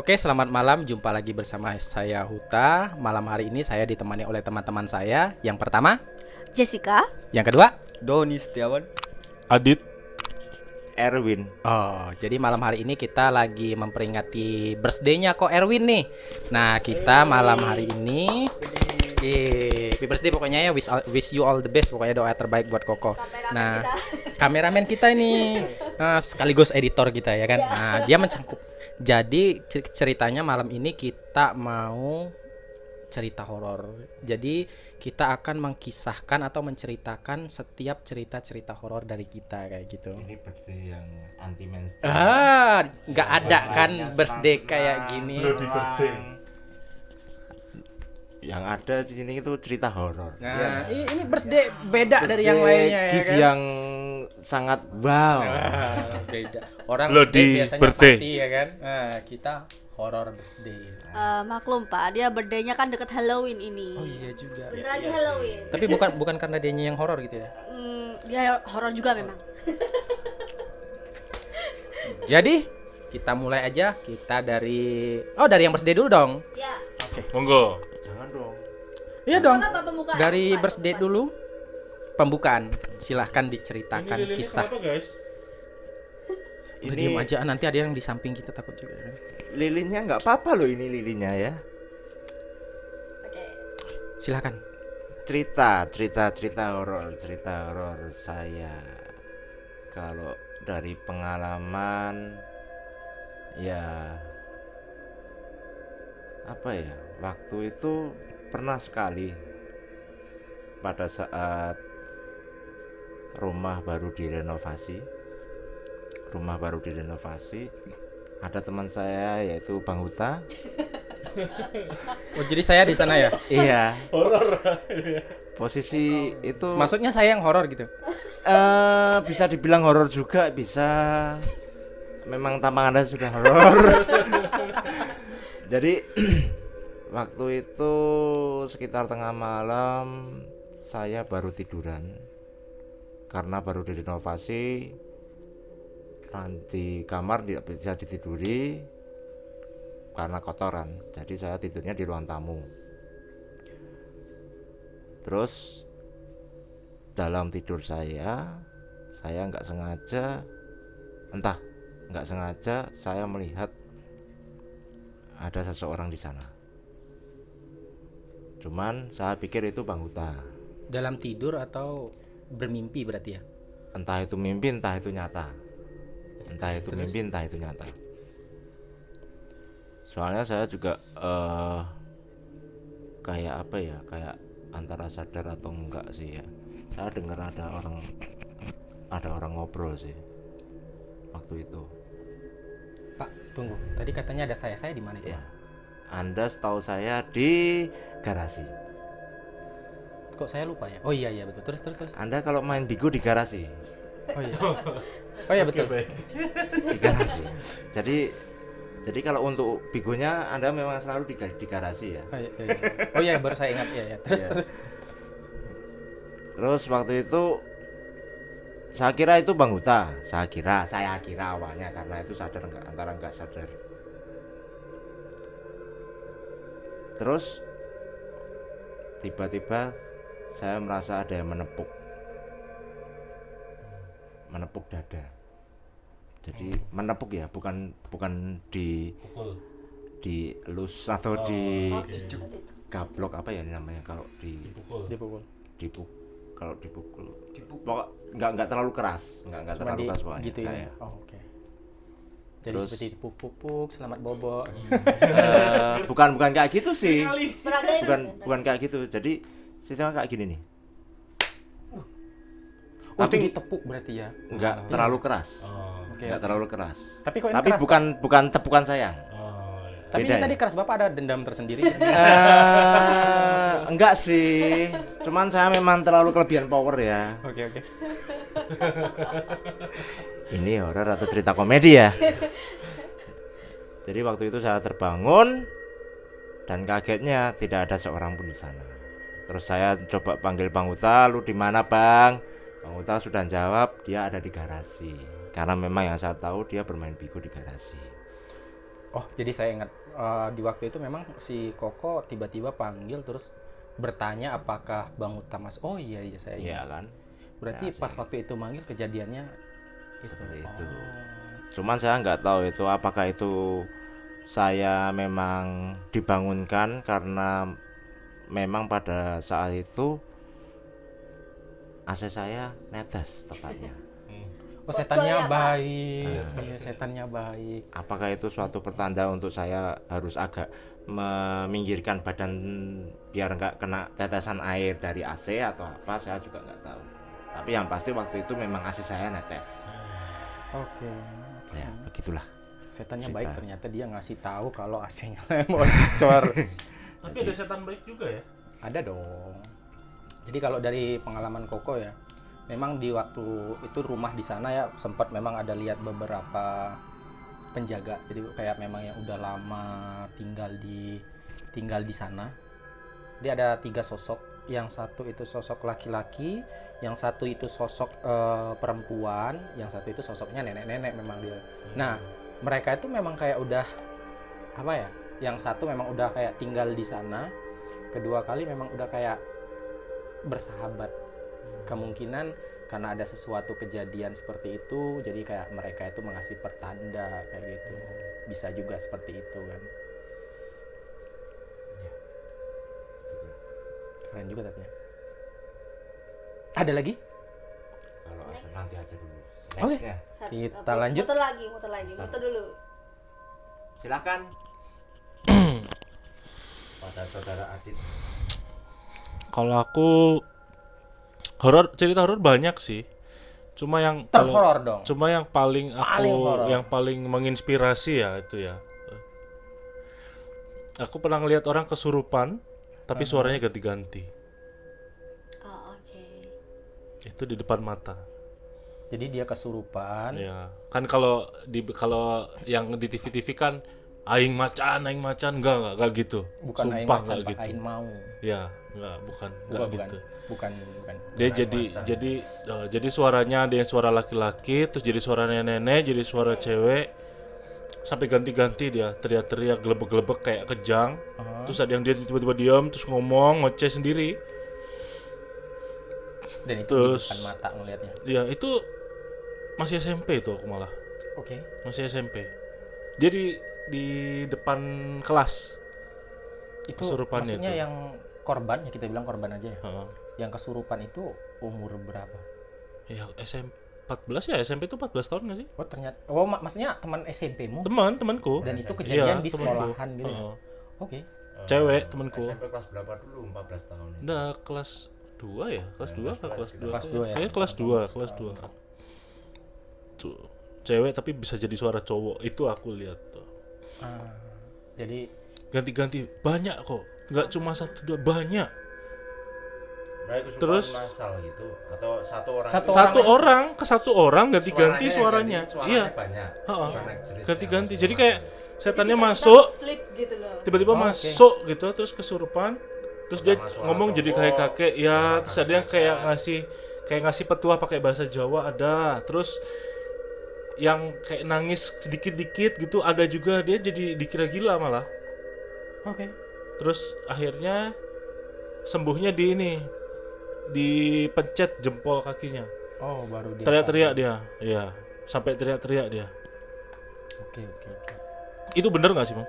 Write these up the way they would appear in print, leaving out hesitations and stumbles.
Oke, selamat malam. Jumpa lagi bersama saya Huta. Malam hari ini saya ditemani oleh teman-teman saya. Yang pertama, Jessica. yang kedua, Doni Setiawan. Adit. Erwin. Oh, jadi malam hari ini kita lagi memperingati birthday-nya Ko Erwin nih. Nah, kita malam hari ini happy birthday pokoknya ya, wish you all the best, pokoknya doa terbaik buat Koko. Nah, kameramen kita ini sekaligus editor kita ya kan. Nah, dia mencangkup. Jadi ceritanya malam ini kita mau cerita horor. Jadi kita akan mengkisahkan atau menceritakan setiap cerita-cerita horor dari kita kayak gitu. Ini birthday yang anti mainstream. Nggak ada kan birthday kayak gini. Yang ada di sini itu cerita horor. Nah, ini birthday beda dari yang lainnya ya Gift kan. yang sangat wow. Beda. Orang Lo birthday di biasanya birthday. party ya kan. Nah, kita horor birthday. Maklum Pak, dia birthday-nya kan deket Halloween ini. Oh iya juga. Bentar lagi Halloween. Tapi bukan karena dianya yang horor gitu ya. Dia horor juga memang. Jadi kita mulai aja. Kita dari yang birthday dulu dong. Ya. Monggo. Jangan dong. Iya dong. Apa pembukaan? Dari Pembukaan, birthday dulu. Pembukaan. Silahkan diceritakan kisah. guys? Udah diem aja, nanti ada yang di samping kita takut juga kan. Lilinnya nggak apa-apa loh, ini lilinnya ya. Oke. Silahkan. Cerita horor saya. Kalau dari pengalaman ya apa ya, waktu itu pernah sekali pada saat rumah baru direnovasi, ada teman saya yaitu Bang Huta. Oh, jadi saya di sana ya? Iya. Horor. Posisi itu Maksudnya saya yang horor gitu. bisa dibilang horor juga, bisa. Memang tampang Anda sudah horor. Jadi waktu itu sekitar tengah malam saya baru tiduran karena baru direnovasi. Di kamar tidak bisa ditiduri karena kotoran. Jadi saya tidurnya di ruang tamu. Terus dalam tidur saya nggak sengaja saya melihat ada seseorang di sana. Cuman saya pikir itu Bang Huta. Dalam tidur atau bermimpi berarti ya? Entah itu mimpi, entah itu nyata. Soalnya saya juga kayak apa ya, kayak antara sadar atau enggak sih ya. Saya dengar ada orang ngobrol sih waktu itu. Pak, tunggu. Tadi katanya ada saya di mana itu? Ya. Anda setahu saya di garasi. Kok saya lupa ya? Oh iya betul. Terus. Anda kalau main bigo di garasi. Oh iya. Oh iya betul. Di garasi. Jadi kalau untuk bigonya Anda memang selalu di garasi ya. Oh iya, baru saya ingat ya. Terus. Terus waktu itu saya kira itu Bang Huta. Saya kira awalnya karena itu sadar enggak sadar. Terus tiba-tiba saya merasa ada yang menepuk dada. Jadi menepuk ya, bukan di elus atau di gablok, apa ya namanya kalau Dipukul. kalau dipukul. Pokok enggak terlalu keras, enggak terlalu keras pokoknya. Gitu ya. Oh, oke. Jadi Terus, seperti dipuk-puk, selamat bobo. bukan kayak gitu sih. Peragain. Bukan kayak gitu. Jadi sistemnya kayak gini nih. Tapi Tapi ditepuk berarti ya. enggak terlalu keras. Oke. Enggak terlalu keras. Tapi kok ini Tapi keras? bukan tepukan sayang. Tapi beda ini ya? tadi keras, Bapak ada dendam tersendiri. Enggak sih. Cuman saya memang terlalu kelebihan power ya. Oke. Ini horor atau cerita komedi ya? Jadi waktu itu saya terbangun dan kagetnya tidak ada seorang pun di sana. Terus saya coba panggil Bang Huta, "Lu di mana, Bang?" Bang Huta sudah jawab dia ada di garasi. Karena memang yang saya tahu dia bermain bigo di garasi. Oh, jadi saya ingat di waktu itu memang si Koko tiba-tiba panggil terus bertanya apakah Bang Utama. Oh iya saya ingat. Iya kan? Berarti Ya, pas waktu itu manggil kejadiannya seperti Oh. itu. Cuman saya nggak tahu itu apakah itu saya memang dibangunkan karena memang pada saat itu AC saya netes tepatnya. Oh, setannya Bocor ya, Pak? baik. Iya, setannya baik. Apakah itu suatu pertanda untuk saya harus agak meminggirkan badan biar nggak kena tetesan air dari AC atau apa, saya juga nggak tahu. Tapi yang pasti waktu itu memang AC saya netes. Oke. Ya begitulah. Setannya Cerita. baik, ternyata dia ngasih tahu kalau AC-nya bocor. Tapi ada setan baik juga ya. Ada dong. Jadi kalau dari pengalaman Koko ya, memang di waktu itu rumah di sana ya sempat memang ada lihat beberapa penjaga. Jadi kayak memang yang udah lama tinggal di sana. Dia ada 3 sosok. Yang satu itu sosok laki-laki, yang satu itu sosok perempuan, yang satu itu sosoknya nenek-nenek memang dia. Nah, mereka itu memang kayak udah apa ya? Yang satu memang udah kayak tinggal di sana. Kedua kali memang udah kayak bersahabat. Kemungkinan karena ada sesuatu kejadian seperti itu, jadi kayak mereka itu mengasih pertanda kayak gitu. Bisa juga seperti itu kan. Keren juga tapi ya. Ada lagi? Kalau ada nanti aja dulu. Oke. Nextnya. Kita lanjut. Muter lagi, muter dulu. Silakan. Pada saudara Adit. Kalau aku cerita horor banyak sih. Cuma yang Terhoror dong. Cuma yang paling Paling horor. yang paling menginspirasi ya itu ya. Aku pernah ngelihat orang kesurupan tapi suaranya ganti-ganti. Oh, oke. Itu di depan mata. Jadi dia kesurupan. Ya, kan kalau yang di TV-TV kan aing macan enggak gitu. Bukan aing Sumpah macan, enggak Pak, gitu. aing mau. Ya, bukan gitu. Bukan. Dia jadi suaranya ada yang suara laki-laki, terus jadi suara nenek, jadi suara cewek. Sampai ganti-ganti dia teriak-teriak gelebek-gelebek kayak kejang. Terus ada yang dia tiba-tiba diam terus ngomong ngoceh sendiri. Dan itu Terus- di depan mata ngelihatnya. Ya, itu masih SMP itu aku malah. Oke. Masih SMP. Dia di depan kelas. Itu Kesurupannya maksudnya itu. yang korban, ya kita bilang korban aja ya. Heeh. Yang kesurupan itu umur berapa? Ya SMP 14 ya, SMP itu 14 tahun gak sih? Oh ternyata, maksudnya teman SMP-mu Temanku. dan itu kejadian Iya, di temanku. sekolahan gitu. Ya? Heeh. Oke. Cewek temanku. SMP kelas berapa dulu? 14 tahun. Nah, kelas 2 ya? Kelas 2 atau kelas 2? Kelas 2 ya? Kayaknya kelas 2. Tuh. Cewek tapi bisa jadi suara cowok. Itu aku lihat tuh. Jadi Ganti-ganti banyak kok. Enggak cuma 1 2, banyak. Terus Terus- masal gitu atau satu orang Satu Satu orang ganti-ganti suaranya. Iya. banyak. Heeh. Banyak jenis Ganti-ganti. yang Jadi kayak setannya Jadi masuk, flip gitu loh. tiba-tiba Oh, oke. masuk gitu terus kesurupan. Terus dia Pertama suara ngomong jadi cowok, kayak kakek ya, suara terus ada yang kayak ngasih petua pakai bahasa Jawa ada. Terus yang kayak nangis sedikit-dikit gitu ada juga, dia jadi dikira gila malah. oke. Terus akhirnya sembuhnya dipencet jempol kakinya. Oh, baru dia. Teriak-teriak dia. Iya, sampai teriak-teriak dia. Oke. Itu bener nggak sih, Bang?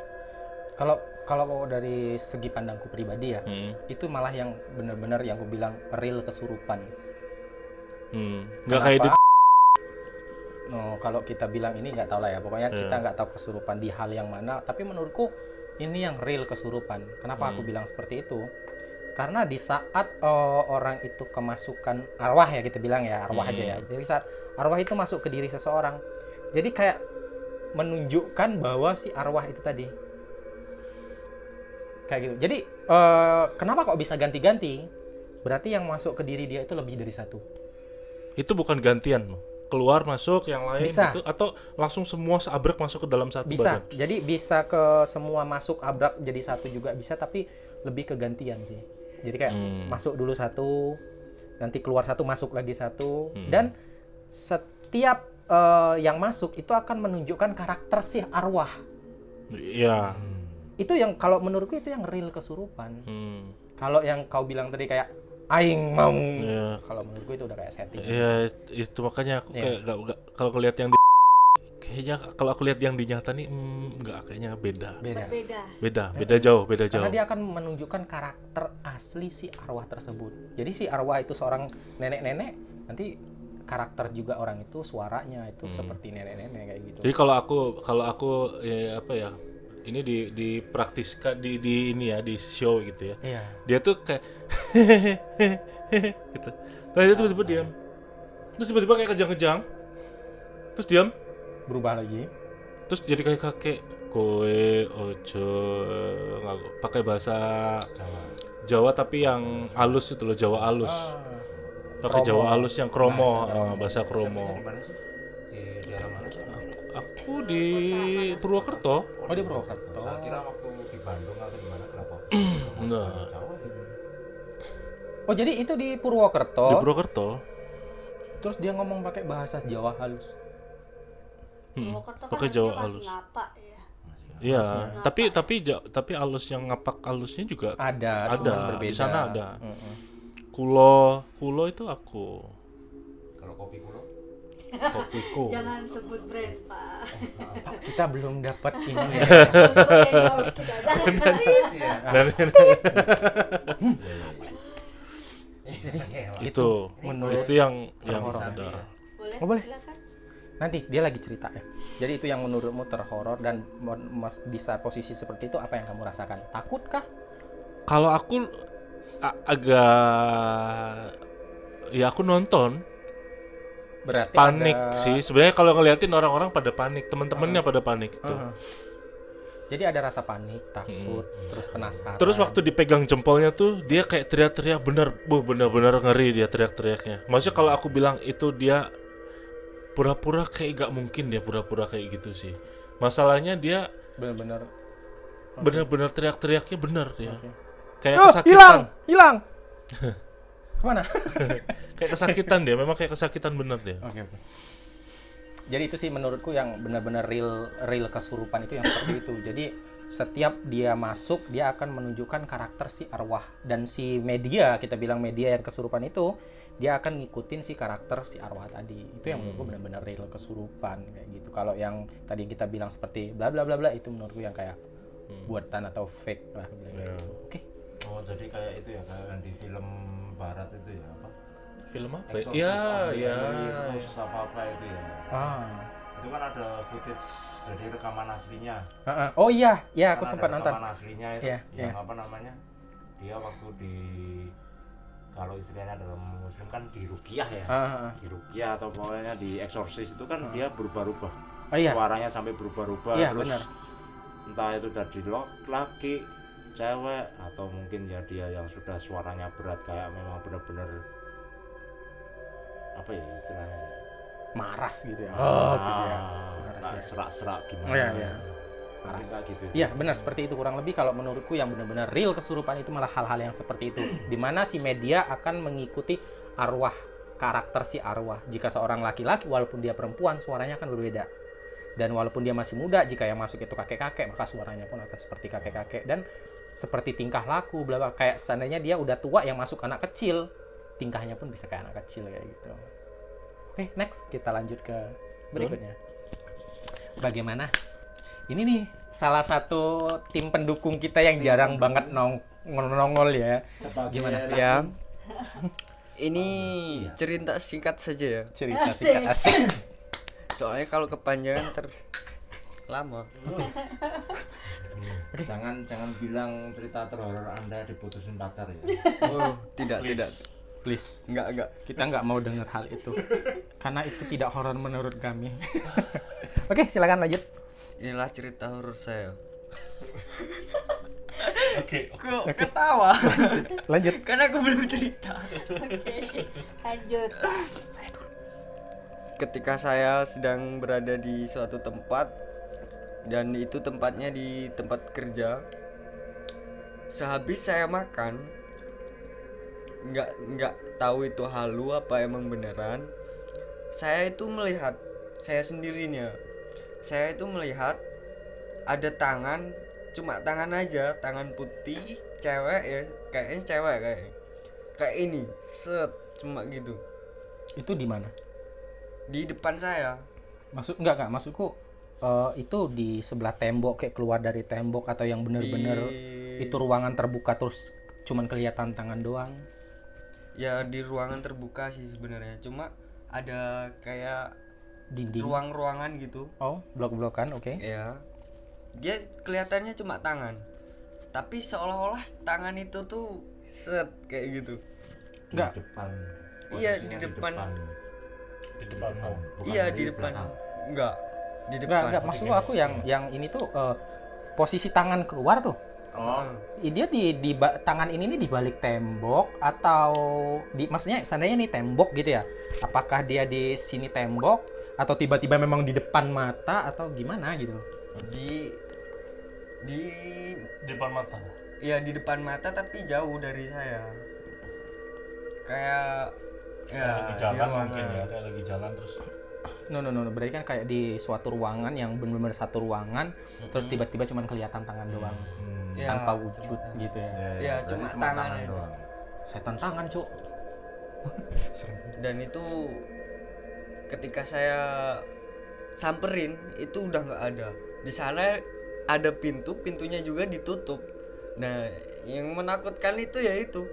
Kalau dari segi pandangku pribadi ya, itu malah yang benar-benar yang aku bilang real kesurupan. Nggak kayak di No, kalau kita bilang ini nggak tahu lah ya. Pokoknya kita nggak tahu kesurupan di hal yang mana. Tapi menurutku ini yang real kesurupan. Kenapa aku bilang seperti itu? Karena di saat orang itu kemasukan arwah ya kita bilang ya arwah aja ya. Jadi saat arwah itu masuk ke diri seseorang, jadi kayak menunjukkan bahwa si arwah itu tadi kayak gitu. Jadi kenapa kok bisa ganti-ganti? Berarti yang masuk ke diri dia itu lebih dari satu. itu bukan gantian, Bang. Keluar masuk yang lain Bisa. gitu atau langsung semua seabrek masuk ke dalam satu Bisa. badan. Jadi bisa ke semua masuk abrak jadi satu juga bisa, tapi lebih ke gantian sih. Jadi kayak masuk dulu satu, nanti keluar satu, masuk lagi satu, dan setiap yang masuk itu akan menunjukkan karakter si arwah. Iya. Itu yang kalau menurutku itu yang real kesurupan. Hmm. Kalau yang kau bilang tadi kayak aing mau, Iya. kalau menurutku itu udah kayak setting. Iya, itu makanya aku Iya. kayak nggak kalau aku lihat yang di kayaknya kalau aku lihat yang di nyata nih nggak, kayaknya beda. Berbeda. Beda jauh. Karena dia akan menunjukkan karakter asli si arwah tersebut. Jadi si arwah itu seorang nenek-nenek, nanti karakter juga orang itu suaranya itu seperti nenek-nenek kayak gitu. Jadi kalau aku ya apa ya, ini dipraktiskan di ini ya, di show gitu ya. Iya. Dia tuh kayak gitu. Nah, dia tiba-tiba diam. Terus tiba-tiba kayak kejang-kejang. Terus diam. Berubah lagi. Terus jadi kayak kakek kowe ojo ngaku pakai bahasa Jawa tapi yang halus itu loh, Jawa halus. Pakai Kromo. Jawa halus yang kromo, bahasa kromo. Di mana sih? Di daerah mana sih? Aku di Purwokerto. Oh di Purwokerto. Saya kira waktu di Bandung atau di mana, kenapa? Enggak. Jawa gitu. Oh jadi itu di Purwokerto. Di Purwokerto. Terus dia ngomong pakai bahasa Jawa halus. Purwokerto kan Pakai aslinya Jawa masih halus. ngapa ya. Iya, tapi halus yang ngapak halusnya juga Ada, cuman ada. berbeda. Di sana ada. Kulo itu aku. Kalau kopi kulo? Kopiku. Jangan sebut brand, Pak. Kita belum dapat ini ya. Endorse kita. Jangan. itu yang horor. ada. Boleh? Oh, boleh. Silakan. Nanti dia lagi cerita ya. Jadi itu yang menurutmu terhoror dan di saat posisi seperti itu apa yang kamu rasakan? Takut kah? Kalau aku agak ya aku nonton Berarti panik ada... sih. Sebenarnya kalau ngeliatin orang-orang pada panik, teman-temannya pada panik itu. Jadi ada rasa panik, takut, terus penasaran. Terus waktu dipegang jempolnya tuh dia kayak teriak-teriak, bener-bener ngeri dia teriak-teriaknya. Maksudnya kalau aku bilang itu dia pura-pura, kayak gak mungkin dia pura-pura kayak gitu sih. Masalahnya dia bener-bener teriak-teriaknya bener dia. Kayak kesakitan. Hilang. Kemana? Kayak kesakitan dia, memang kayak kesakitan bener dia. Oke. Jadi itu sih menurutku yang benar-benar real kesurupan itu yang seperti itu. Jadi setiap dia masuk dia akan menunjukkan karakter si arwah, dan si media, kita bilang media yang kesurupan itu, dia akan ngikutin si karakter si arwah tadi. Itu yang menurutku benar-benar real kesurupan kayak gitu. Kalau yang tadi kita bilang seperti bla bla bla bla itu menurutku yang kayak buatan atau fake lah gitu. Oke. Oh, jadi kayak itu ya, kayak di film barat itu ya, apa? Film apa? Exorcist Iya, of the iya. Emily Rose apa itu ya. Itu kan ada footage dari rekaman aslinya. Oh iya, ya aku Kan sempat ada nonton. rekaman aslinya itu Iya, yang iya. apa namanya? Dia waktu di, kalau istilahnya dalam muslim kan di ruqyah ya. Di ruqyah atau pokoknya di eksorsis itu kan dia berubah-ubah. Oh iya. Suaranya sampai berubah-ubah, Iya, terus benar. entah itu jadi laki, cewek, atau mungkin ya dia yang sudah suaranya berat kayak memang benar-benar apa ya istilahnya ya? Maras gitu ya. Oh, gitu ya. Maras Nah, ya. serak-serak gimana? Oh, iya, iya. Mungkin kayak gitu. Iya benar seperti itu, kurang lebih kalau menurutku yang benar-benar real kesurupan itu malah hal-hal yang seperti itu, di mana si media akan mengikuti arwah, karakter si arwah. Jika seorang laki-laki walaupun dia perempuan suaranya akan berbeda, dan walaupun dia masih muda, jika yang masuk itu kakek-kakek maka suaranya pun akan seperti kakek-kakek, dan seperti tingkah laku bla bla, kayak seandainya dia udah tua yang masuk anak kecil, tingkahnya pun bisa kayak anak kecil kayak gitu. Oke, next kita lanjut ke berikutnya. Bagaimana? Ini nih salah satu tim pendukung kita yang jarang banget nongol ya. Gimana? Ya. Ini cerita singkat saja ya. Cerita singkat asik. Soalnya kalau kepanjangan lama. Jangan bilang cerita terhoror Anda diputusin pacar ya. Oh, tidak. Please. Enggak. Kita nggak mau dengar hal itu. Karena itu tidak horor menurut kami. Oke, silakan lanjut. Inilah cerita horor saya. Oke. Kok ketawa? Lanjut. Karena aku belum cerita. Lanjut. Ketika saya sedang berada di suatu tempat, dan itu tempatnya di tempat kerja. Sehabis saya makan, nggak tahu itu halu apa emang beneran, saya itu melihat, saya sendirinya, saya itu melihat ada tangan, cuma tangan aja, tangan putih, cewek ya, kayaknya cewek kayak ini, set, cuma gitu Itu di mana? di depan saya. Enggak, maksudku itu di sebelah tembok, kayak keluar dari tembok, atau yang bener-bener itu ruangan terbuka terus cuman kelihatan tangan doang? Ya di ruangan terbuka sih sebenarnya, cuma ada kayak Dinding. ruang-ruangan gitu. Oh, blok-blokan, oke. Ya, dia kelihatannya cuma tangan, tapi seolah-olah tangan itu tuh set kayak gitu. Enggak. Depan. Iya, Posisinya di depan. Di depan kamu. Bukan Iya dari di depan. belakang. Enggak, di depan. Enggak, maksud aku yang ini tuh posisi tangan keluar tuh. Oh, Dia tangan ini nih di balik tembok, atau maksudnya seandainya nih tembok gitu ya. Apakah dia di sini tembok atau tiba-tiba memang di depan mata atau gimana gitu? Di Di depan mata. ya di depan mata tapi jauh dari saya. Kayak ya Lagi di jalan ruangan. mungkin ya, kayak lagi jalan terus. No, berarti kan kayak di suatu ruangan yang benar-benar satu ruangan, terus tiba-tiba cuma kelihatan tangan doang, Ya, tanpa wujud gitu ya. Ya, berarti cuma tangan aja. doang. Setan tangan, Cuk. Dan itu ketika saya samperin itu udah nggak ada. Di sana ada pintunya juga ditutup. Nah, yang menakutkan itu ya itu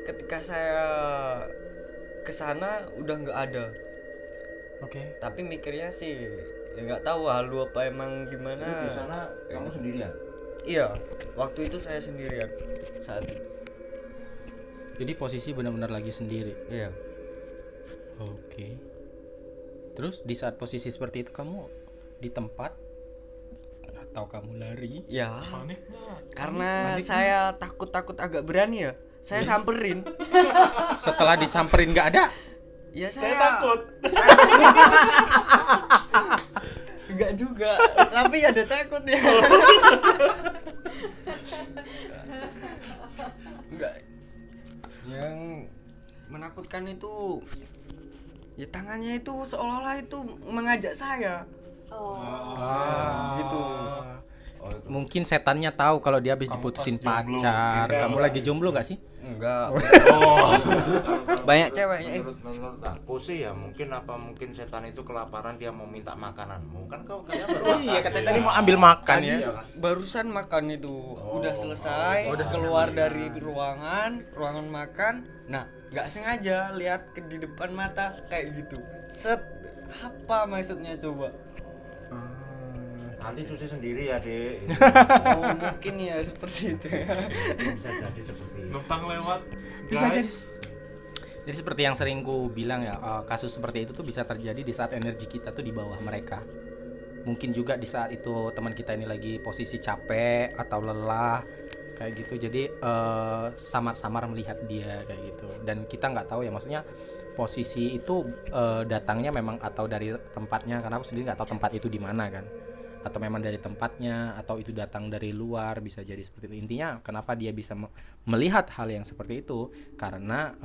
ketika saya ke sana udah nggak ada. Oke. Tapi mikirnya sih ya nggak tahu halu apa emang Itu gimana. di sana kamu sendirian. Iya, waktu itu saya sendirian saat itu. Jadi posisi benar-benar lagi sendiri. Iya. Oke. Terus di saat posisi seperti itu kamu di tempat atau kamu lari? Ya, Panik nggak? karena saya takut agak berani ya. Saya samperin. Setelah disamperin nggak ada? Ya Saya takut. Enggak juga, tapi ada takut ya. Enggak. Yang menakutkan itu ya tangannya itu seolah-olah itu mengajak saya. Gitu. Mungkin setannya tahu kalau dia habis diputusin pas jomblo. pacar. Kira Kamu orang. lagi jomblo nggak sih? Enggak. Oh. Banyak ceweknya. Menurut aku sih ya mungkin setan itu kelaparan, dia mau minta makananmu. Kan kau kayak baru Iya, makan, katanya ya. tadi mau ambil makan Tadi ya. barusan makan itu udah selesai, udah keluar dari ruangan makan. Nah, nggak sengaja lihat di depan mata kayak gitu. Set, apa maksudnya coba? Nanti cuci sendiri ya, Dek. Oh, mungkin ya seperti itu ya. Bisa jadi seperti itu. Numpang lewat. Bisa Guys. Jadi seperti yang sering ku bilang ya, kasus seperti itu tuh bisa terjadi di saat energi kita tuh di bawah mereka. Mungkin juga di saat itu teman kita ini lagi posisi capek atau lelah kayak gitu. Jadi samar-samar melihat dia kayak gitu. Dan kita nggak tahu ya, maksudnya posisi itu datangnya memang atau dari tempatnya, karena aku sendiri nggak tahu tempat itu di mana kan. Atau memang dari tempatnya, atau itu datang dari luar, bisa jadi seperti itu. Intinya kenapa dia bisa melihat hal yang seperti itu, karena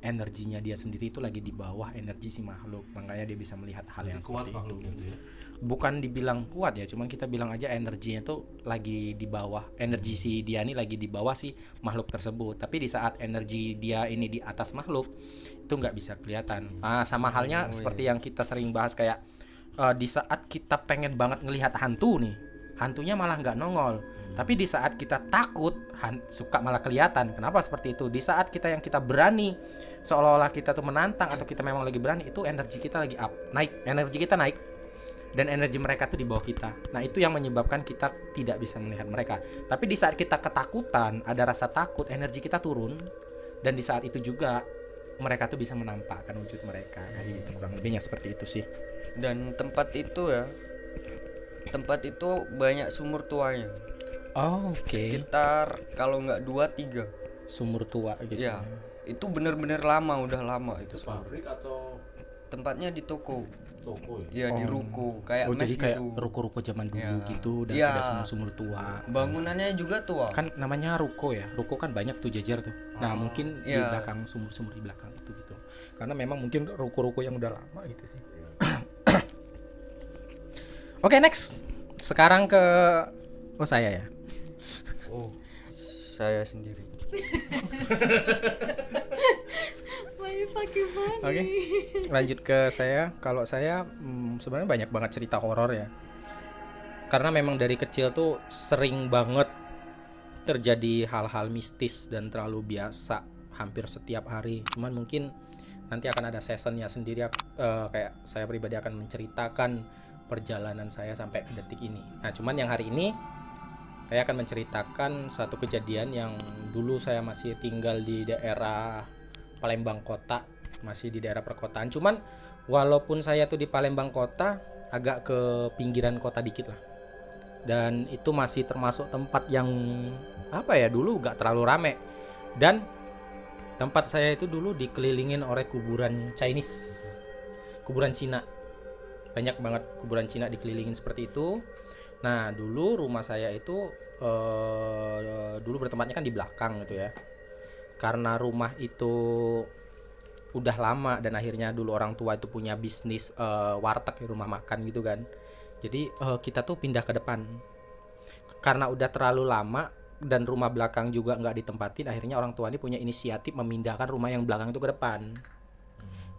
energinya dia sendiri itu lagi di bawah energi si makhluk, makanya dia bisa melihat hal yang Kuat seperti itu. makhluknya tuh ya. Bukan dibilang kuat ya, cuman kita bilang aja energinya tuh lagi di bawah, energi si dia ini lagi di bawah si makhluk tersebut. Tapi di saat energi dia ini di atas makhluk, itu nggak bisa kelihatan. Sama halnya seperti yang kita sering bahas kayak di saat kita pengen banget ngelihat hantu nih, hantunya malah nggak nongol. Tapi di saat kita takut, suka malah kelihatan. Kenapa seperti itu? Di saat yang kita berani, seolah-olah kita tuh menantang atau kita memang lagi berani, itu energi kita lagi naik, energi kita naik, dan energi mereka tuh di bawah kita. Nah, itu yang menyebabkan kita tidak bisa melihat mereka. Tapi di saat kita ketakutan, ada rasa takut, energi kita turun, dan di saat itu juga mereka tuh bisa menampakkan wujud mereka. Kayak gitu, kurang lebihnya seperti itu sih. Dan tempat itu banyak sumur tuanya. Oh, oke. Sekitar kalau nggak 2-3. Sumur tua gitu. Ya, itu bener-bener lama, udah lama itu. Pabrik atau Tempatnya di toko. toko ya? Ya di ruko, kayak Oh, mes jadi kayak gitu. ruko-ruko zaman dulu Ya. gitu, dan Ya. ada sumur-sumur tua. Bangunannya juga tua. Kan namanya ruko ya. Ruko kan banyak tuh jajar tuh. Nah, mungkin di Iya. belakang sumur-sumur di belakang itu gitu. Karena memang mungkin ruko-ruko yang udah lama gitu sih. Oke, next. sekarang ke saya ya. Oh, saya sendiri. Main pakai mana? Oke. Lanjut ke saya. Kalau saya sebenarnya banyak banget cerita horor ya. Karena memang dari kecil tuh sering banget terjadi hal-hal mistis dan terlalu biasa hampir setiap hari. Cuman mungkin nanti akan ada sessionnya sendiri, kayak saya pribadi akan menceritakan perjalanan saya sampai ke detik ini. Nah, cuman yang hari ini saya akan menceritakan satu kejadian yang dulu saya masih tinggal di daerah Palembang Kota, masih di daerah perkotaan. Cuman walaupun saya tuh di Palembang Kota, agak ke pinggiran kota dikit lah. Dan itu masih termasuk tempat yang dulu gak terlalu rame. Dan tempat saya itu dulu dikelilingin oleh kuburan Chinese, kuburan Cina. Banyak banget kuburan Cina dikelilingin seperti itu. Nah, dulu rumah saya itu dulu bertempatnya kan di belakang gitu ya. Karena rumah itu udah lama dan akhirnya dulu orang tua itu punya bisnis warteg, rumah makan gitu kan. Jadi kita tuh pindah ke depan. Karena udah terlalu lama dan rumah belakang juga nggak ditempatin, akhirnya orang tua ini punya inisiatif memindahkan rumah yang belakang itu ke depan.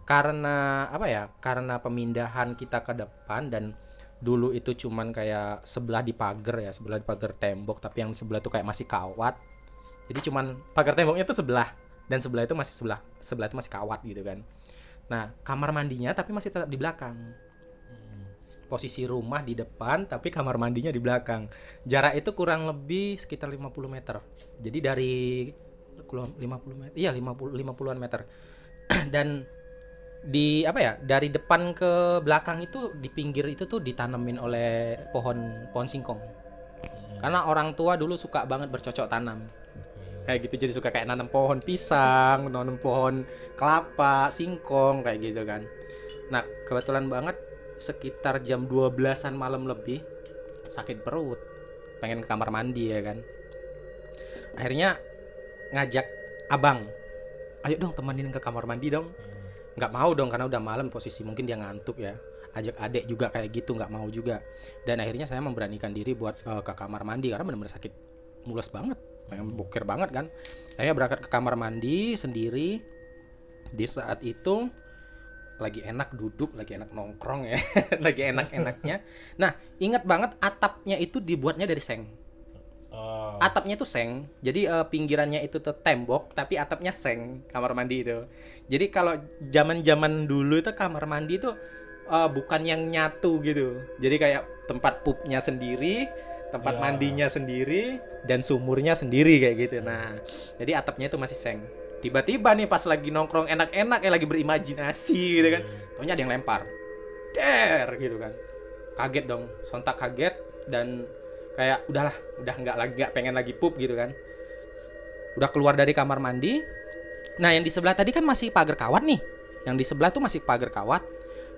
Karena karena pemindahan kita ke depan, dan dulu itu cuman kayak sebelah di pagar tembok, tapi yang sebelah tuh kayak masih kawat. Jadi cuman pagar temboknya tuh sebelah, dan sebelah itu masih sebelah itu masih kawat gitu kan. Nah, kamar mandinya tapi masih tetap di belakang. Posisi rumah di depan tapi kamar mandinya di belakang. Jarak itu kurang lebih sekitar 50 meter. Jadi dari 50 meter. Iya, 50-an meter. Dan dari depan ke belakang itu, di pinggir itu tuh ditanemin oleh pohon singkong. Karena orang tua dulu suka banget bercocok tanam. Kayak gitu, jadi suka kayak nanam pohon pisang, nanam pohon kelapa, singkong kayak gitu kan. Nah, kebetulan banget sekitar jam 12-an malam lebih, sakit perut, pengen ke kamar mandi ya kan. Akhirnya ngajak abang, ayo dong temenin ke kamar mandi dong. Nggak mau dong karena udah malam, posisi mungkin dia ngantuk ya. Ajak adek juga kayak gitu, nggak mau juga. Dan akhirnya saya memberanikan diri buat ke kamar mandi karena benar-benar sakit mules banget, pengen boker banget kan. Saya berangkat ke kamar mandi sendiri. Di saat itu lagi enak duduk, lagi enak nongkrong ya, lagi enak-enaknya. Nah, ingat banget atapnya itu dibuatnya dari seng. Atapnya itu seng, jadi pinggirannya itu tuh tembok, tapi atapnya seng kamar mandi itu. Jadi kalau zaman-zaman dulu itu kamar mandi itu bukan yang nyatu gitu. Jadi kayak tempat pupnya sendiri, tempat mandinya sendiri, dan sumurnya sendiri kayak gitu. Nah, jadi atapnya itu masih seng. Tiba-tiba nih pas lagi nongkrong enak-enak ya, lagi berimajinasi gitu kan, taunya ada yang lempar gitu kan. Kaget dong, sontak kaget, dan kayak udah nggak pengen lagi pup gitu kan. Udah keluar dari kamar mandi. Nah, yang di sebelah tadi kan masih pagar kawat nih, yang di sebelah tuh masih pagar kawat,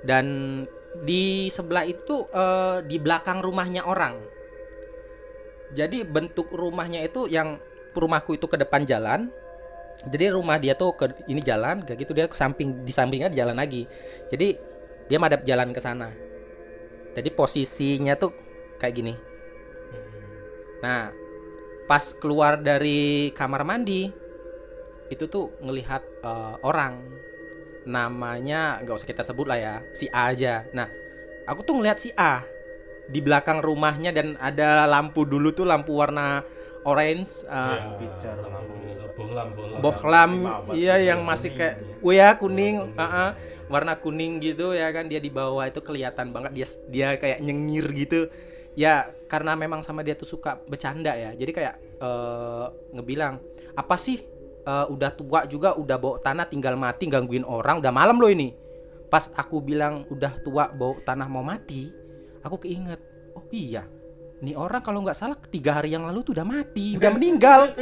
dan di sebelah itu di belakang rumahnya orang. Jadi bentuk rumahnya itu, yang rumahku itu ke depan jalan. Jadi rumah dia tuh ke ini jalan kayak gitu, dia ke samping, di sampingnya jalan lagi. Jadi dia madep jalan ke sana. Jadi posisinya tuh kayak gini. Nah, pas keluar dari kamar mandi itu tuh ngelihat orang, namanya nggak usah kita sebut lah ya, si A aja. Nah, aku tuh ngelihat si A di belakang rumahnya, dan ada lampu dulu tuh, lampu warna orange, bohlam, iya, yang masih kayak kuning, warna kuning gitu ya kan. Dia di bawah itu kelihatan banget dia kayak nyengir gitu ya, karena memang sama dia tuh suka bercanda ya. Jadi kayak ngebilang, apa sih, udah tua juga, udah bawa tanah, tinggal mati, gangguin orang, udah malam loh ini. Pas aku bilang udah tua bawa tanah mau mati, aku keinget, oh iya, nih orang kalau nggak salah 3 hari yang lalu tuh udah mati, udah meninggal.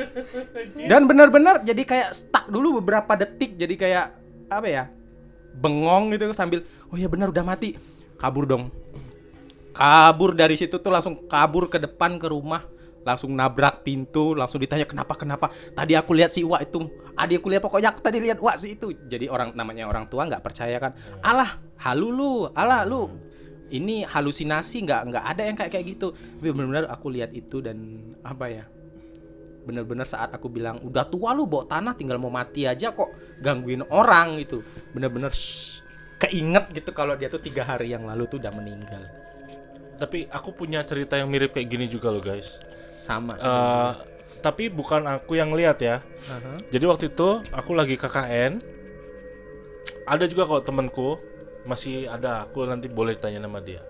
Dan benar-benar jadi kayak stuck dulu beberapa detik, jadi kayak bengong gitu sambil, oh iya benar udah mati. Kabur dong. Kabur dari situ tuh, langsung kabur ke depan ke rumah, langsung nabrak pintu, langsung ditanya kenapa. Tadi aku lihat si Wak itu, aku lihat, pokoknya aku tadi lihat Wak si itu. Jadi namanya orang tua nggak percaya kan. Alah, halu lu, alah lu ini halusinasi, nggak ada yang kayak gitu. Tapi benar-benar aku lihat itu dan apa ya, benar-benar saat aku bilang udah tua lu bawa tanah tinggal mau mati aja kok gangguin orang gitu, benar-benar keinget gitu kalau dia tuh 3 hari yang lalu tuh udah meninggal. Tapi aku punya cerita yang mirip kayak gini juga loh guys. Sama. Tapi bukan aku yang lihat ya. Jadi waktu itu aku lagi KKN. Ada juga kok temanku, masih ada, aku nanti boleh tanya nama dia.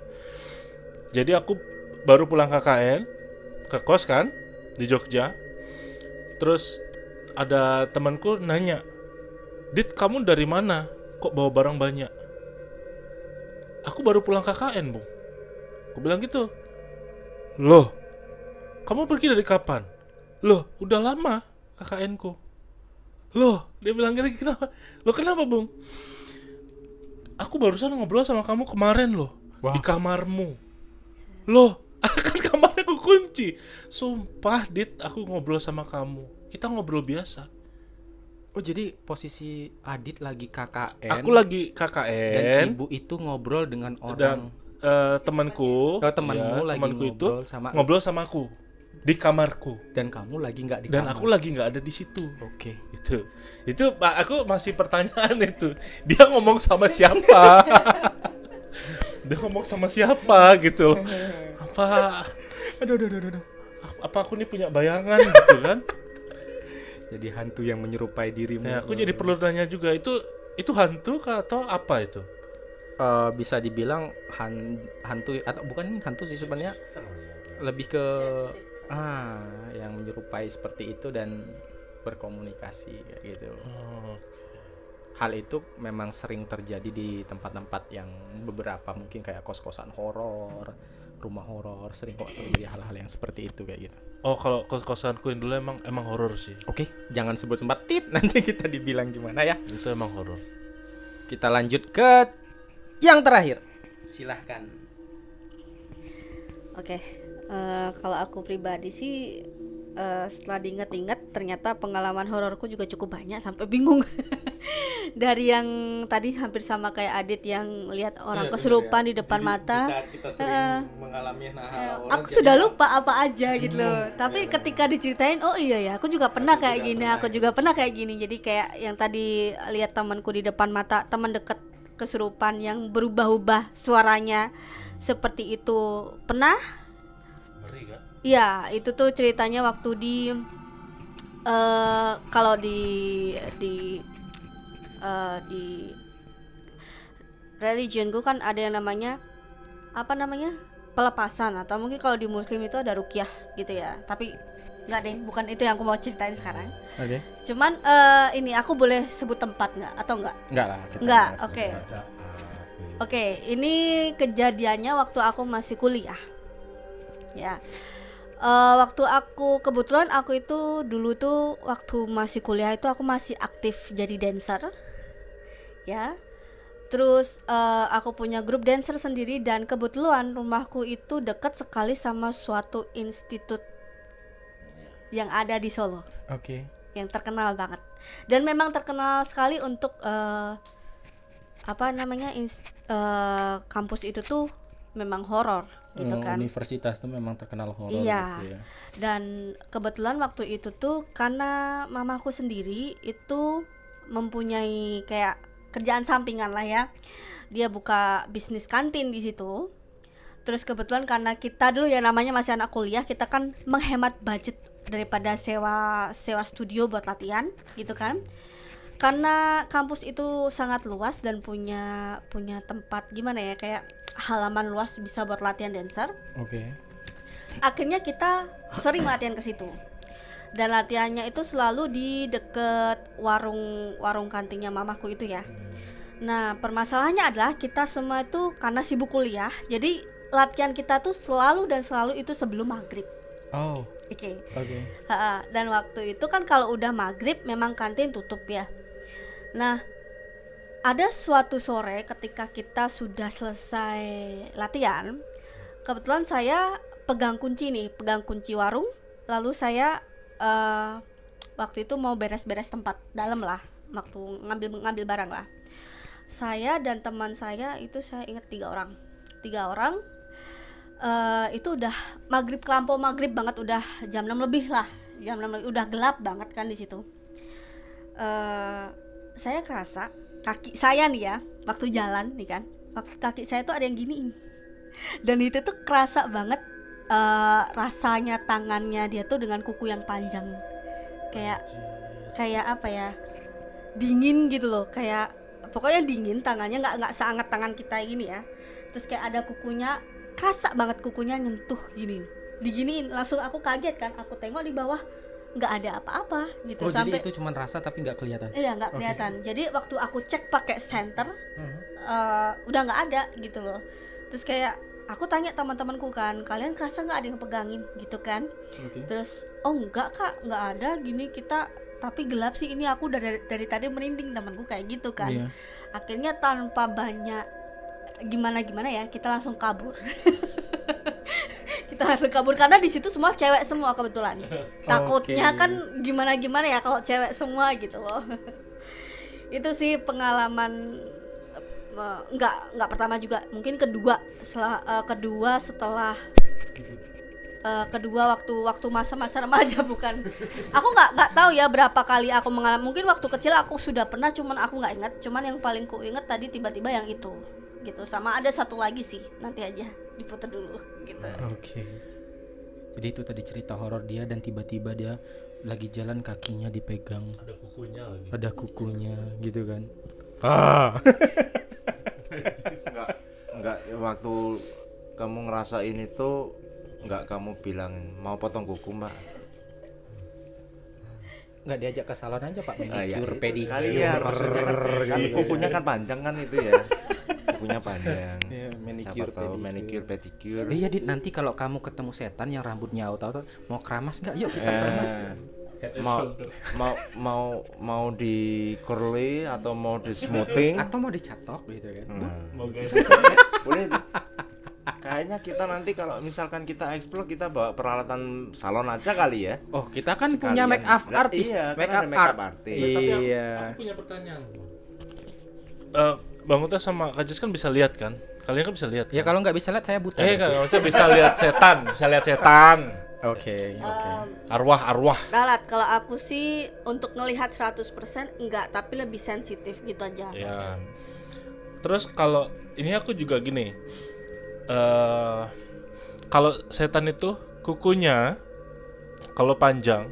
Jadi aku baru pulang KKN ke kos kan di Jogja. Terus ada temanku nanya, "Dit, kamu dari mana? Kok bawa barang banyak?" Aku baru pulang KKN, Bung. Aku bilang gitu. "Loh, kamu pergi dari kapan?" "Loh, udah lama KKN-ku." "Loh," dia bilang gini, "kenapa?" "Loh, kenapa, Bung?" "Aku barusan ngobrol sama kamu kemarin loh. Di kamarmu." "Loh, kan kamarnya aku kunci." "Sumpah, Dit, aku ngobrol sama kamu. Kita ngobrol biasa." Oh, jadi posisi Adit lagi KKN. Aku lagi dan KKN ibu itu ngobrol dengan dan orang. temanku, Temanmu lagi temanku itu ngobrol ngobrol sama aku di kamarku dan kamu lagi nggak di dan kamar. aku lagi nggak ada di situ. Oke. Itu Pak, aku masih pertanyaan itu. Dia ngomong sama siapa? Dia ngomong sama siapa gitu loh. Apa aduh. Apa aku nih punya bayangan gitu kan? Jadi hantu yang menyerupai dirimu. Nah, aku jadi perlu tanya juga, itu hantu kah atau apa itu? Bisa dibilang hantu atau bukan hantu sih sebenarnya, lebih ke yang menyerupai seperti itu dan berkomunikasi kayak gitu. Hal itu memang sering terjadi di tempat-tempat yang beberapa mungkin kayak kos-kosan horor, rumah horor, sering kok terjadi hal-hal yang seperti itu kayak gitu. Oh, kalau kos-kosanku yang dulu emang horor sih. Oke, jangan sebut sempat nanti kita dibilang gimana ya. Itu emang horor. Kita lanjut ke yang terakhir. Silahkan. Oke, kalau aku pribadi sih setelah diingat-ingat ternyata pengalaman hororku juga cukup banyak sampai bingung. Dari yang tadi hampir sama kayak Adit yang lihat orang kesurupan di depan mata. Saat kita sering mengalami hal-hal Aku sudah lupa apa aja gitu loh. Tapi ketika diceritain, oh iya ya, aku juga pernah kayak gini, aku juga pernah kayak gini. Jadi kayak yang tadi lihat temanku di depan mata, teman dekat kesurupan yang berubah-ubah suaranya seperti itu. Pernah? Ngeri kan? Iya, itu tuh ceritanya waktu di kalau di religionku kan ada yang namanya pelepasan, atau mungkin kalau di muslim itu ada ruqyah gitu ya. Tapi nggak deh, bukan itu yang aku mau ceritain sekarang. Oke. Cuman ini aku boleh sebut tempat nggak atau nggak? Enggak lah. Nggak, oke. Ini kejadiannya waktu aku masih kuliah. Ya. Waktu aku kebetulan aku itu dulu tuh waktu masih kuliah itu aku masih aktif jadi dancer. Ya. Terus aku punya grup dancer sendiri dan kebetulan rumahku itu dekat sekali sama suatu institut yang ada di Solo. Oke. Yang terkenal banget. Dan memang terkenal sekali untuk kampus itu tuh memang horor gitu kan. Universitas tuh memang terkenal horor. Iya. Gitu ya. Dan kebetulan waktu itu tuh karena mamaku sendiri itu mempunyai kayak kerjaan sampingan lah ya. Dia buka bisnis kantin di situ. Terus kebetulan karena kita dulu ya namanya masih anak kuliah, kita kan menghemat budget daripada sewa studio buat latihan gitu kan. Karena kampus itu sangat luas dan punya tempat gimana ya, kayak halaman luas bisa buat latihan dancer. Oke. Akhirnya kita sering latihan ke situ. Dan latihannya itu selalu di deket warung kantinnya mamaku itu ya. Nah, permasalahannya adalah kita semua itu karena sibuk kuliah, jadi latihan kita tuh selalu itu sebelum maghrib. Oh. Oke. Dan waktu itu kan kalau udah maghrib memang kantin tutup ya. Nah, ada suatu sore ketika kita sudah selesai latihan, kebetulan saya pegang kunci warung, lalu saya waktu itu mau beres-beres tempat dalam lah, waktu ngambil barang lah. Saya dan teman saya itu saya ingat 3 orang. 3 orang. Itu udah maghrib, kelampau maghrib banget, udah jam 6 lebih lah, jam 6 lebih, udah gelap banget kan di situ. Saya kerasa kaki saya nih ya, waktu jalan nih kan, kaki saya tuh ada yang giniin, dan itu tuh kerasa banget rasanya tangannya dia tuh dengan kuku yang panjang, kayak apa ya, dingin gitu loh, kayak pokoknya dingin tangannya, nggak sehangat tangan kita ini ya. Terus kayak ada kukunya, kerasa banget kukunya nyentuh gini, diginiin. Langsung aku kaget kan, aku tengok di bawah nggak ada apa-apa gitu. Sampai jadi itu cuma rasa tapi nggak kelihatan. Iya, nggak kelihatan. Jadi waktu aku cek pakai senter, udah nggak ada gitu loh. Terus kayak aku tanya teman-temanku kan, kalian kerasa nggak ada yang pegangin gitu kan? Terus oh enggak kak, nggak ada gini kita, tapi gelap sih ini, aku dari tadi merinding, temanku kayak gitu kan. Akhirnya tanpa banyak gimana ya, kita langsung kabur. Kita langsung kabur karena di situ semua cewek semua kebetulan. Takutnya kan gimana ya kalau cewek semua gitu loh. Itu sih pengalaman nggak pertama juga, mungkin kedua setelah waktu masa-masa remaja. Bukan, aku nggak tahu ya berapa kali aku mengalami, mungkin waktu kecil aku sudah pernah, cuman aku nggak ingat. Cuman yang paling ku ingat tadi tiba-tiba yang itu gitu. Sama ada satu lagi sih, nanti aja diputar dulu gitu. Jadi itu tadi cerita horor dia, dan tiba-tiba dia lagi jalan kakinya dipegang, ada kukunya gitu kan. Enggak, waktu kamu ngerasain itu enggak kamu bilangin mau potong kuku mbak? Nggak diajak ke salon aja pak, manicure, Ya, pedicure, kan kukunya kan panjang kan itu ya, kukunya panjang. manicure, Siapa tahu manicure, pedicure. Iya Dit, nanti kalau kamu ketemu setan yang rambutnya auto mau keramas nggak? Yuk kita keramas. Mau di curly atau mau di smoothing Atau mau dicatok gitu kan. boleh. Kayaknya kita nanti kalau misalkan kita explore, kita bawa peralatan salon aja kali ya. Oh kita kan Sekalian. punya make up artist. Iya, make kan up ada make up art. artist. Iya. Aku punya pertanyaan. Bang Uta sama Kak Jess kan bisa lihat kan? Kalian kan bisa lihat. Ya kan? kalau nggak bisa lihat saya buta. Kalau bisa lihat setan, bisa lihat setan. Oke. Arwah. Ralat, kalau aku sih untuk ngelihat 100% enggak, tapi lebih sensitif gitu aja. Ya. Terus kalau ini aku juga gini. Kalau setan itu kukunya kalau panjang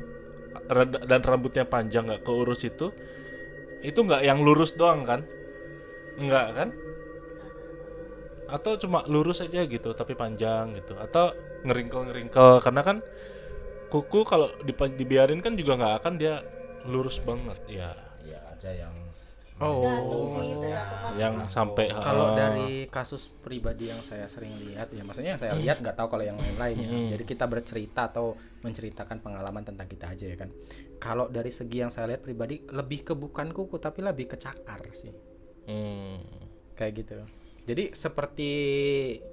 dan rambutnya panjang nggak keurus itu nggak yang lurus doang kan? Enggak kan? Atau cuma lurus aja gitu tapi panjang gitu, atau ngeringkel karena kan kuku kalau dibiarin kan juga nggak akan dia lurus banget ya. Ya ada yang Yang sampai Kalau dari kasus pribadi yang saya sering lihat ya, maksudnya yang saya lihat, nggak tahu kalau yang lain-lainnya. Jadi kita bercerita atau menceritakan pengalaman tentang kita aja ya kan. Kalau dari segi yang saya lihat pribadi, lebih ke bukan kuku tapi lebih ke cakar sih. Kayak gitu. Jadi seperti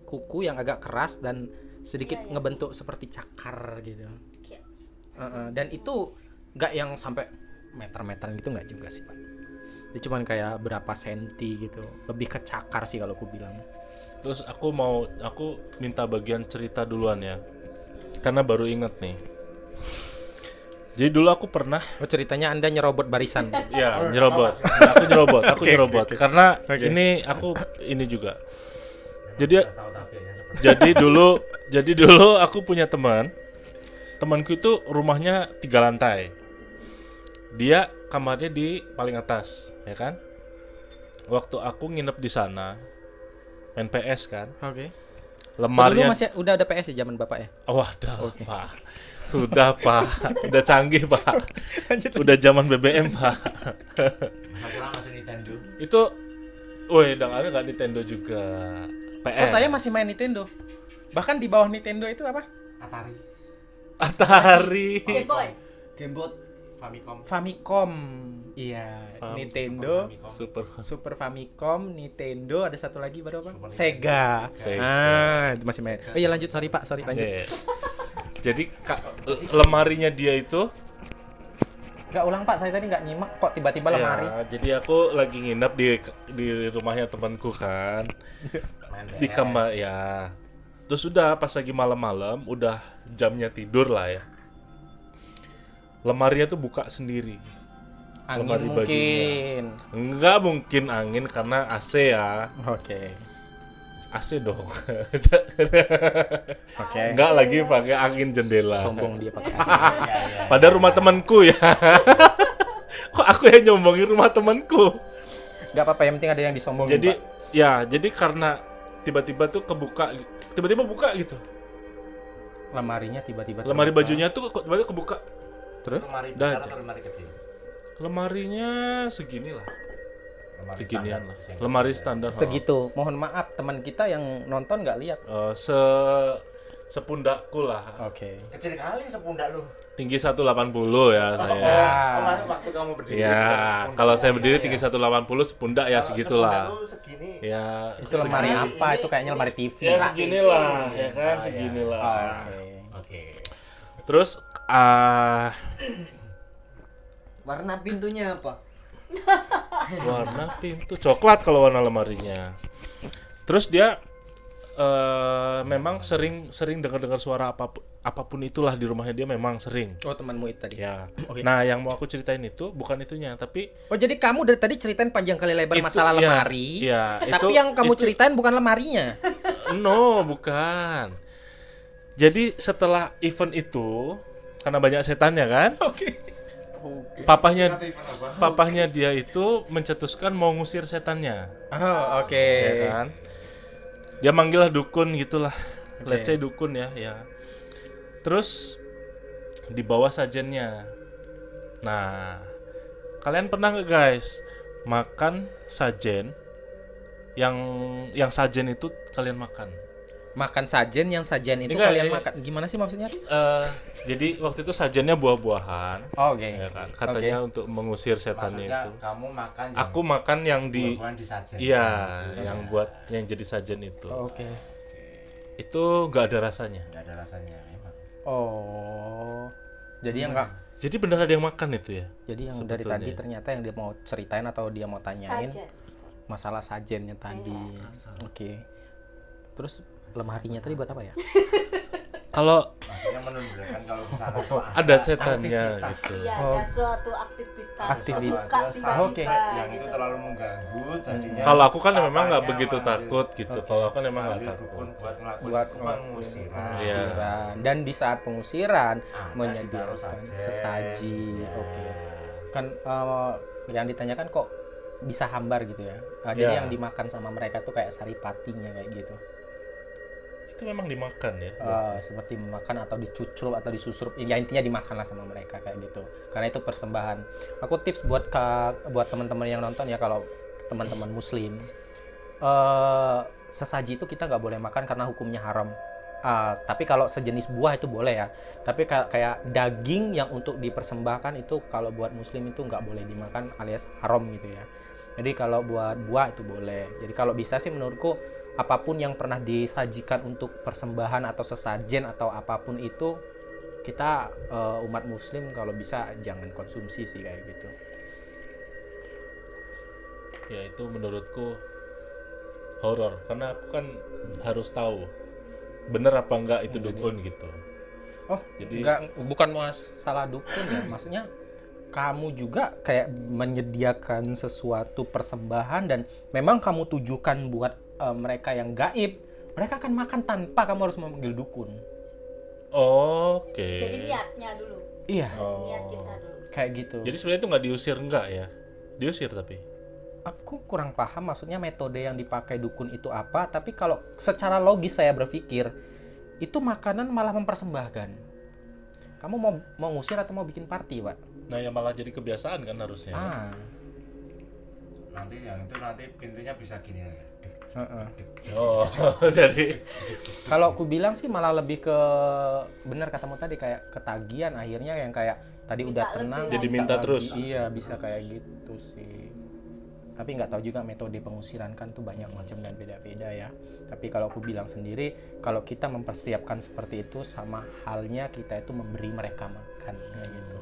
kuku yang agak keras dan sedikit ngebentuk seperti cakar gitu. Dan itu nggak yang sampai meter-meteran gitu, nggak juga sih pak. Itu cuman kayak berapa senti gitu, lebih ke cakar sih kalau aku bilang. Terus aku minta bagian cerita duluan ya, karena baru inget nih. Jadi dulu aku pernah Ceritanya Anda nyerobot barisan. ya nyerobot. Aku nyerobot karena ini juga. Jadi dulu aku punya temanku itu rumahnya 3 lantai. Dia kamarnya di paling atas, ya kan? Waktu aku nginep di sana, main PS kan. Oke. Lemarinya Dulu masih udah ada PS ya zaman bapak ya? Pak. Sudah Pak, udah canggih Pak. Udah zaman BBM Pak. masih Nintendo. Itu, udah nggak Nintendo juga. PS. Oh saya masih main Nintendo. Bahkan di bawah Nintendo itu apa? Atari. Game Boy. Gamebot. Famicom. Iya, Nintendo, Super. Super Famicom, Nintendo, ada satu lagi baru apa? Sega. Itu masih main. Oh iya lanjut, sorry lanjut. Yeah. Jadi lemarinya dia itu Nggak ulang Pak, saya tadi nggak nyimak kok tiba-tiba lemari. Ya, jadi aku lagi nginep di rumahnya temanku kan. Di kamar ya. Terus udah pas lagi malam-malam, udah jamnya tidur lah ya. Lemarinya tuh buka sendiri. Angin Lemari mungkin. bajunya. Enggak mungkin angin karena AC ya. Oke. AC dong. Oke. Enggak lagi pakai angin jendela. Sombong dia pakai AC. Pada rumah temanku ya. Kok aku yang nyombongin rumah temanku? Nggak apa-apa, yang penting ada yang disombongin. Jadi Pak. ya, jadi karena tiba-tiba tuh kebuka, tiba-tiba buka gitu. Lemarinya tiba-tiba Lemari terbuka. bajunya tuh kok tiba-tiba kebuka. Terus Lemari Dah besar aja. atau lemari kecil? Lemarinya segini lah. Lemari Seginian standar, lah. desain Lemari kecil. standar. segitu. Mohon maaf teman kita yang nonton nggak lihat. Sepundakku lah. Oke. Kecil kali sepundak lu. Tinggi 180 ya saya. Oh, waktu kamu berdiri. bukan Ya, sepundak. kalau saya berdiri Iya, tinggi iya. 180 sepundak ya Kalau segitulah. sepundak lu segini. Ya, Itu lemari Segini. apa? Itu kayaknya lemari TV. ya seginilah, ya kan, Oh, iya. seginilah. Oke. Oke. Terus Warna pintunya apa? warna pintu coklat kalau warna lemarinya. Terus dia memang sering dengar suara apapun itulah di rumahnya dia, memang sering. Oh, temanmu itu tadi. Ya. Oke. Nah, yang mau aku ceritain itu bukan itunya, tapi Oh, jadi kamu dari tadi ceritain panjang kali lebar Itu, masalah iya, lemari. iya, Tapi itu- yang kamu itu- ceritain bukan lemarinya. no, bukan. Jadi setelah event itu, karena banyak setannya kan? Oke. Papahnya dia itu mencetuskan mau ngusir setannya, Oh, oke. ya kan? Dia manggil dukun gitulah. Oke. Let's say dukun ya. Terus dibawa sajennya. Nah, kalian pernah nggak guys makan sajen yang sajen itu kalian makan? Makan sajen, yang sajian itu Enggak, kalian iya. makan. Gimana sih maksudnya? Jadi waktu itu sajennya buah-buahan, Oh, oke. ya kan? Katanya untuk mengusir setannya Maksudnya itu. kamu makan yang Aku makan yang di buah-buahan disajen. iya, yang buat yang jadi sajen itu. Oh, oke. Itu nggak ada rasanya. Nggak ada rasanya emang. Oh. Jadi yang enggak, Jadi benar ada yang makan itu ya? jadi yang dari Sebetulnya. tadi ternyata yang dia mau ceritain atau dia mau tanyain Saja. masalah sajennya tadi. Oke. Terus lemarinya tadi buat apa ya? Kalau Maksudnya menunjukkan kalau ke sana tuh ada setannya aktivitas. gitu. Iya, ada suatu aktivitas. Aktivitas. Buka Ada tiba-tiba. Oke. yang itu terlalu mengganggu jadinya. Kalau aku kan memang nggak papanya begitu manggil- takut gitu. Kalau aku kan memang nggak manggil takut. dukun buat Buat melakukan pengusiran. Iya. pengusiran. Dan di saat pengusiran Ada menyediakan ditaruh sajen. sesaji. Ya. Oke. Kan yang ditanyakan kok bisa hambar gitu ya. Jadi Ya. yang dimakan sama mereka tuh kayak saripatinya kayak gitu. Itu memang dimakan ya. Seperti memakan atau dicucrup atau disusurup, ya intinya dimakan lah sama mereka kayak gitu, karena itu persembahan. Aku tips buat buat teman-teman yang nonton ya, kalau teman-teman muslim, sesaji itu kita nggak boleh makan karena hukumnya haram. Tapi kalau sejenis buah itu boleh ya, tapi kayak daging yang untuk dipersembahkan itu kalau buat muslim itu nggak boleh dimakan alias haram gitu ya. Jadi kalau buat buah itu boleh. Jadi kalau bisa sih menurutku apapun yang pernah disajikan untuk persembahan atau sesajen atau apapun itu, kita umat muslim kalau bisa jangan konsumsi sih kayak gitu. Ya itu menurutku horor karena aku kan harus tahu bener apa enggak itu dukun gitu. Oh, Jadi- enggak, bukan masalah dukun ya, maksudnya kamu juga kayak menyediakan sesuatu persembahan dan memang kamu tujukan buat mereka yang gaib, mereka akan makan tanpa kamu harus memanggil dukun. Oke. Jadi niatnya dulu. Iya, Niat kita dulu. kayak gitu. Jadi sebenarnya itu nggak diusir enggak ya? Diusir tapi. Aku kurang paham maksudnya metode yang dipakai dukun itu apa, tapi kalau secara logis saya berpikir itu makanan malah mempersembahkan. Kamu mau ngusir atau mau bikin party, Pak? Nah, ya malah jadi kebiasaan kan harusnya. Nanti yang itu nanti pintunya bisa gini ya. Oh, jadi Kalau aku bilang sih malah lebih ke benar katamu tadi, kayak ketagihan akhirnya yang kayak tadi udah Minta tenang lebih Jadi minta lagi. terus. Iya, bisa kayak gitu sih. Tapi nggak tahu juga metode pengusiran kan tuh banyak macam dan beda-beda ya. Tapi kalau aku bilang sendiri, kalau kita mempersiapkan seperti itu sama halnya kita itu memberi mereka makan kayak gitu.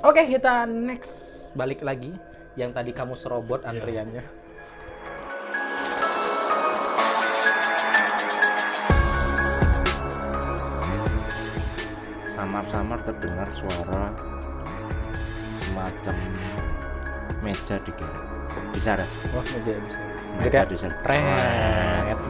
Oke, kita next balik lagi yang tadi kamu serobot antriannya. Samar-samar terdengar suara semacam meja digerek. Bisa ada? Wah, meja bisa. Meja diservis. Pret gitu.